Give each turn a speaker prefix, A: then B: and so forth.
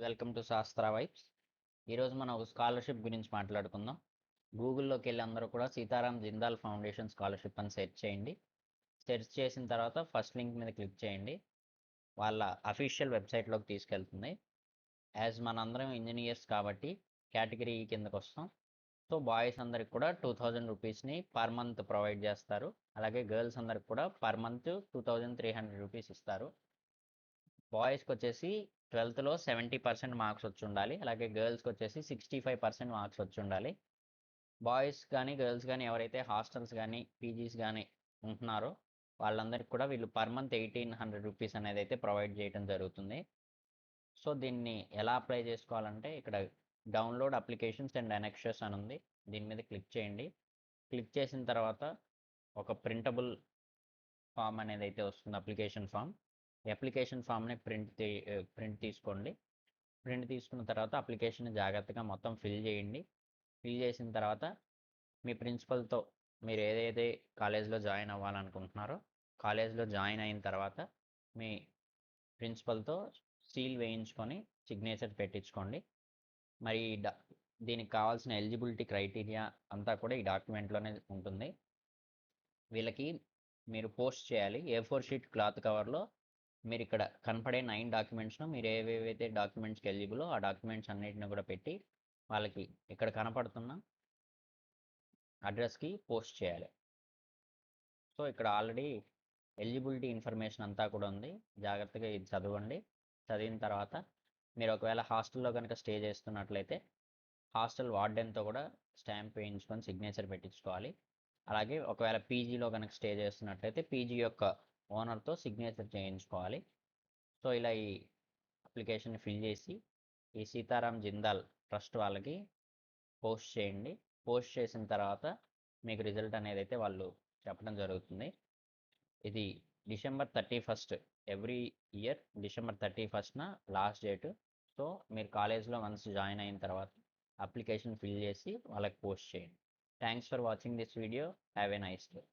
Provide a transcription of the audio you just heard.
A: Welcome to శాస్త్ర vibes. ఈరోజు మనం ఒక స్కాలర్షిప్ గురించి మాట్లాడుకుందాం. గూగుల్లోకి వెళ్ళి అందరూ కూడా సీతారాం జిందాల్ ఫౌండేషన్ స్కాలర్షిప్ అని సెర్చ్ చేయండి. సెర్చ్ చేసిన తర్వాత ఫస్ట్ లింక్ మీద క్లిక్ చేయండి. వాళ్ళ అఫీషియల్ వెబ్సైట్లోకి తీసుకెళ్తుంది. యాజ్ మనందరం ఇంజనీర్స్ కాబట్టి కేటగిరీ కిందకు వస్తాం. సో బాయ్స్ అందరికి కూడా 2000 రూపీస్ని పర్ మంత్ ప్రొవైడ్ చేస్తారు. అలాగే గర్ల్స్ అందరికి కూడా పర్ మంత్ 2300 రూపీస్ ఇస్తారు. బాయ్స్కి వచ్చేసి 12th లో 70% మార్క్స్ వచ్చి ఉండాలి. అలాగే గర్ల్స్కి వచ్చేసి 65% మార్క్స్ వచ్చి ఉండాలి. బాయ్స్ కానీ గర్ల్స్ కానీ ఎవరైతే హాస్టల్స్ కానీ పీజీస్ కానీ ఉంటున్నారో వాళ్ళందరికీ కూడా వీళ్ళు పర్ మంత్ 1800 రూపీస్ అనేది అయితే ప్రొవైడ్ చేయడం జరుగుతుంది. సో దీన్ని ఎలా అప్లై చేసుకోవాలంటే ఇక్కడ డౌన్లోడ్ అప్లికేషన్స్ అండ్ అనెక్షర్స్ అని ఉంది. దీని మీద క్లిక్ చేయండి. క్లిక్ చేసిన తర్వాత ఒక ప్రింటబుల్ ఫామ్ అనేది అయితే వస్తుంది, అప్లికేషన్ ఫామ్. ఈ అప్లికేషన్ ఫామ్ని ప్రింట్ తీసుకోండి. ప్రింట్ తీసుకున్న తర్వాత అప్లికేషన్ జాగ్రత్తగా మొత్తం ఫిల్ చేయండి. ఫిల్ చేసిన తర్వాత మీ ప్రిన్సిపల్తో మీరు ఏదైతే కాలేజ్లో జాయిన్ అవ్వాలనుకుంటున్నారో కాలేజ్లో జాయిన్ అయిన తర్వాత మీ ప్రిన్సిపల్తో సీల్ వేయించుకొని సిగ్నేచర్ పెట్టించుకోండి. మరి దీనికి కావాల్సిన ఎలిజిబిలిటీ క్రైటీరియా అంతా కూడా ఈ డాక్యుమెంట్లోనే ఉంటుంది. వీళ్ళకి మీరు పోస్ట్ చేయాలి. A4 షీట్ క్లాత్ కవర్లో మీరు ఇక్కడ కనపడే 9 డాక్యుమెంట్స్ను మీరు ఏవేవైతే డాక్యుమెంట్స్కి ఎలిజిబులో ఆ డాక్యుమెంట్స్ అన్నిటిని కూడా పెట్టి వాళ్ళకి ఇక్కడ కనపడుతున్న అడ్రస్కి పోస్ట్ చేయాలి. సో ఇక్కడ ఆల్రెడీ ఎలిజిబిలిటీ ఇన్ఫర్మేషన్ అంతా కూడా ఉంది. జాగ్రత్తగా ఇది చదవండి. చదివిన తర్వాత మీరు ఒకవేళ హాస్టల్లో కనుక స్టే చేస్తున్నట్లయితే హాస్టల్ వార్డెన్తో కూడా స్టాంప్ వేయించుకొని సిగ్నేచర్ పెట్టించుకోవాలి. అలాగే ఒకవేళ పీజీలో కనుక స్టే చేస్తున్నట్లయితే పీజీ యొక్క ఓనర్తో సిగ్నేచర్ చేయించుకోవాలి. సో ఇలా ఈ అప్లికేషన్ ఫిల్ చేసి ఈ సీతారాం జిందాల్ ట్రస్ట్ వాళ్ళకి పోస్ట్ చేయండి. పోస్ట్ చేసిన తర్వాత మీకు రిజల్ట్ అనేది అయితే వాళ్ళు చెప్పడం జరుగుతుంది. ఇది December 31st, every year December 31st last date. So మీరు కాలేజ్లో వన్స్ జాయిన్ అయిన తర్వాత అప్లికేషన్ ఫిల్ చేసి వాళ్ళకి పోస్ట్ చేయండి. Thanks for watching this video. Have a nice day.